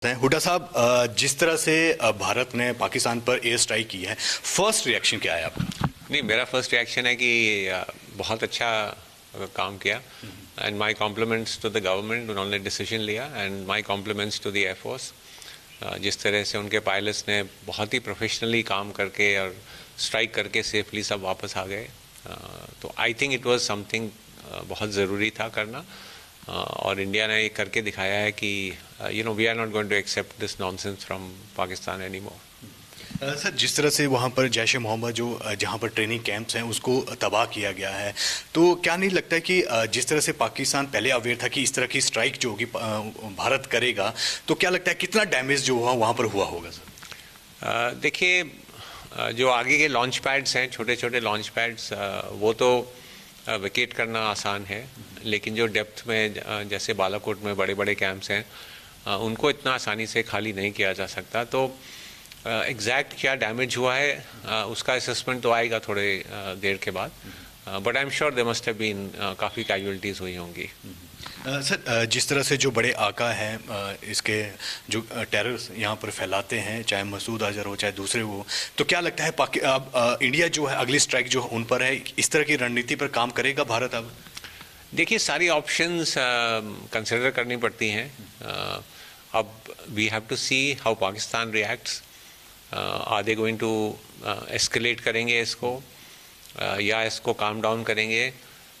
हुड्डा साहब, जिस तरह से भारत ने पाकिस्तान पर एयर स्ट्राइक की है, फर्स्ट रिएक्शन क्या है आपका? नहीं, मेरा फर्स्ट रिएक्शन है कि बहुत अच्छा काम किया and my compliments to the government, उन्होंने डिसीजन लिया and my compliments to the air force. जिस तरह से उनके पायलट्स ने बहुत ही प्रोफेशनली काम करके और स्ट्राइक करके सेफली सब वापस आ गए, तो I think it was something बहुत ज़रूरी था करना। और इंडिया ने ये करके दिखाया है कि we are not going to accept this nonsense from Pakistan any more. Sir, जिस तरह से वहाँ पर जैश ए मोहम्मद जो जहाँ पर ट्रेनिंग कैंप्स हैं उसको तबाह किया गया है, तो क्या नहीं लगता है कि जिस तरह से पाकिस्तान पहले अवेयर था कि इस तरह की स्ट्राइक जो होगी भारत करेगा, तो क्या लगता है कितना डैमेज जो हुआ वहाँ पर हुआ होगा? सर देखिए, जो आगे के लॉन्च पैड्स हैं, छोटे छोटे लॉन्च पैड्स, वो तो विकेट करना आसान है, लेकिन जो डेप्थ में जैसे बालाकोट में बड़े बड़े कैंप्स हैं, उनको इतना आसानी से खाली नहीं किया जा सकता। तो एग्जैक्ट क्या डैमेज हुआ है उसका असेसमेंट तो आएगा थोड़े देर के बाद, but I am sure they must have been काफ़ी कैजुअलिटीज़ हुई होंगी। सर, जिस तरह से जो बड़े आका हैं इसके जो टेरर यहाँ पर फैलाते हैं, चाहे मसूद अजहर हो चाहे दूसरे हो, तो क्या लगता है अब इंडिया जो है अगली स्ट्राइक जो उन पर है, इस तरह की रणनीति पर काम करेगा भारत? अब देखिए, सारी ऑप्शंस कंसिडर करनी पड़ती हैं। अब we have to see how Pakistan reacts. Are they going to escalate करेंगे इसको, या इसको काम डाउन करेंगे?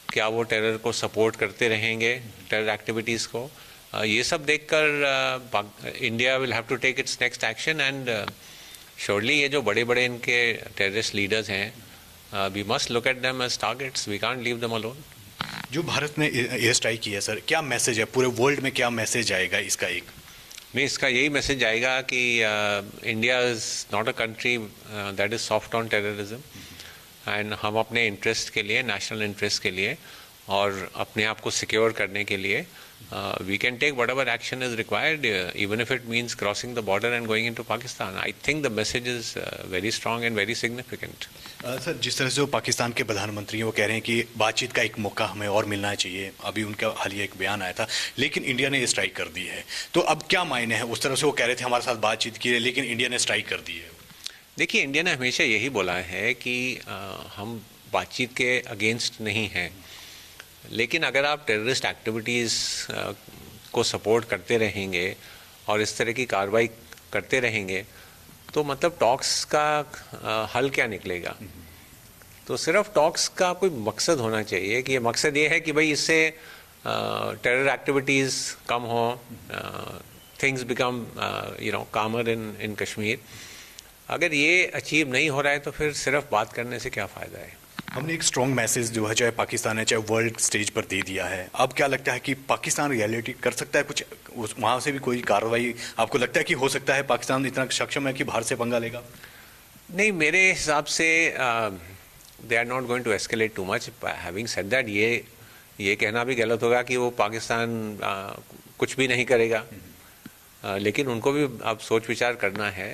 क्या वो टेरर को सपोर्ट करते रहेंगे, टेरर एक्टिविटीज़ को? ये सब देखकर India will have to take its next action and surely ये जो बड़े बड़े इनके टेररिस्ट लीडर्स हैं, we must look at them as targets, we can't leave them alone. जो भारत ने एयर स्ट्राइक की है सर, क्या मैसेज है पूरे वर्ल्ड में? क्या मैसेज आएगा इसका? एक नहीं, इसका यही मैसेज आएगा कि India is not a country that is soft on terrorism, and हम अपने इंटरेस्ट के लिए, नेशनल इंटरेस्ट के लिए और अपने आप को सिक्योर करने के लिए we can take whatever action is required, even if it means crossing the border and going into Pakistan. I think the message is very strong and very significant. Sir, जिस तरह से जो पाकिस्तान के प्रधानमंत्री हैं वो कह रहे हैं कि बातचीत का एक मौका हमें और मिलना चाहिए, अभी उनका हालिया एक बयान आया था, लेकिन इंडिया ने स्ट्राइक कर दी है, तो अब क्या मायने हैं? उस तरह से वो कह रहे थे हमारे साथ बातचीत की है, लेकिन इंडिया ने स्ट्राइक कर दी है। देखिए, इंडिया ने हमेशा यही बोला है कि हम बातचीत के अगेंस्ट नहीं हैं, लेकिन अगर आप टेररिस्ट एक्टिविटीज़ को सपोर्ट करते रहेंगे और इस तरह की कार्रवाई करते रहेंगे, तो मतलब टॉक्स का हल क्या निकलेगा? तो सिर्फ टॉक्स का कोई मकसद होना चाहिए कि ये मकसद ये है कि भाई इससे टेरर एक्टिविटीज़ कम हो, थिंग्स बिकम कामर इन कश्मीर। अगर ये अचीव नहीं हो रहा है तो फिर सिर्फ बात करने से क्या फ़ायदा है? हमने एक स्ट्रॉन्ग मैसेज जो है, चाहे पाकिस्तान है चाहे वर्ल्ड स्टेज पर दे दिया है। अब क्या लगता है कि पाकिस्तान रियलिटी कर सकता है कुछ, वहाँ से भी कोई कार्रवाई आपको लगता है कि हो सकता है? पाकिस्तान इतना सक्षम है कि बाहर से पंगा लेगा? नहीं, मेरे हिसाब से they are not going to escalate too much. Having said that, ये कहना भी गलत होगा कि वो पाकिस्तान कुछ भी नहीं करेगा, लेकिन उनको भी अब सोच विचार करना है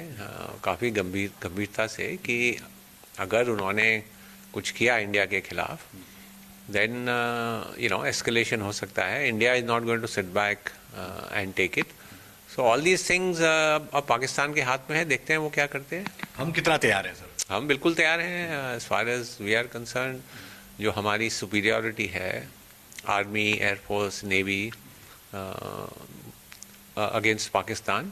काफ़ी गंभीरता से कि अगर उन्होंने कुछ किया इंडिया के खिलाफ, देन एस्केलेशन हो सकता है। India is not going to sit back and take it. So all these things अब पाकिस्तान के हाथ में है, देखते हैं वो क्या करते हैं। हम कितना तैयार हैं सर? हम बिल्कुल तैयार हैं as far as we are concern. जो हमारी सुपीरियरिटी है, army, air force, navy against Pakistan,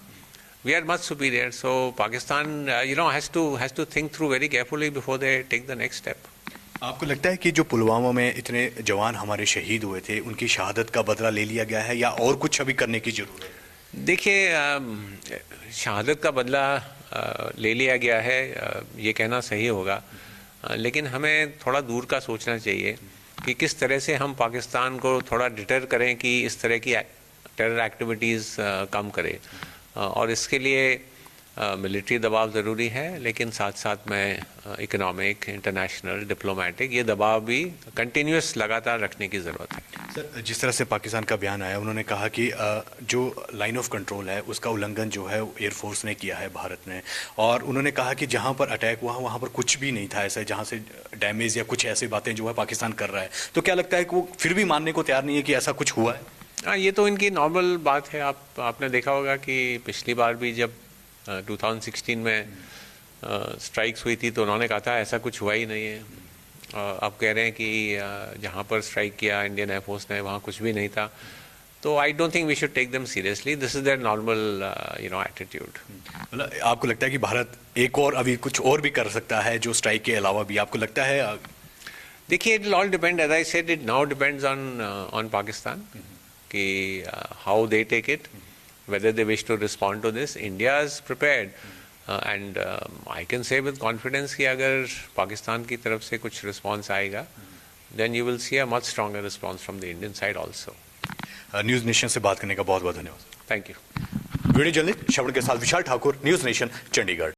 we are much superior. So Pakistan, has to think through very carefully before they take the next step. आपको लगता है कि जो पुलवामा में इतने जवान हमारे शहीद हुए थे, उनकी शहादत का बदला ले लिया गया है या और कुछ अभी करने की जरूरत है? देखिए, शहादत का बदला ले लिया गया है, ये कहना सही होगा, लेकिन हमें थोड़ा दूर का सोचना चाहिए कि किस तरह से हम पाकिस्तान को थोड़ा डिटर करें कि इस तरह की टेरर एक्टिविटीज़ कम करे, और इसके लिए मिलिट्री दबाव ज़रूरी है, लेकिन साथ साथ में इकोनॉमिक, इंटरनेशनल, डिप्लोमेटिक, ये दबाव भी कंटिन्यूस लगातार रखने की ज़रूरत है। सर, जिस तरह से पाकिस्तान का बयान आया, उन्होंने कहा कि जो लाइन ऑफ कंट्रोल है उसका उल्लंघन जो है एयरफोर्स ने किया है भारत ने, और उन्होंने कहा कि जहाँ पर अटैक हुआ वहाँ पर कुछ भी नहीं था ऐसा जहाँ से डैमेज या कुछ ऐसी बातें जो है पाकिस्तान कर रहा है। तो क्या लगता है कि वो फिर भी मानने को तैयार नहीं है कि ऐसा कुछ हुआ है? हाँ, ये तो इनकी नॉर्मल बात है। आपने देखा होगा कि पिछली बार भी जब 2016 में स्ट्राइक्स हुई थी तो उन्होंने कहा था ऐसा कुछ हुआ ही नहीं है। अब कह रहे हैं कि जहाँ पर स्ट्राइक किया इंडियन एयरफोर्स ने वहाँ कुछ भी नहीं था। तो I don't think we should take them seriously, this is their normal attitude. मतलब आपको लगता है कि भारत एक और अभी कुछ और भी कर सकता है जो स्ट्राइक के अलावा भी, आपको लगता है? देखिए, it will all depend, as I said, it now depends on Pakistan कि how they take it, whether they wish to respond to this. India is prepared and I can say with confidence कि अगर पाकिस्तान की तरफ से कुछ response आएगा then you will see a much stronger response from the Indian side also. News nation से बात करने का बहुत बहुत धन्यवाद। Thank you. वीडियो जर्नलिस्ट श्रवण के साथ विशाल ठाकुर, न्यूज़ नेशन, चंडीगढ़।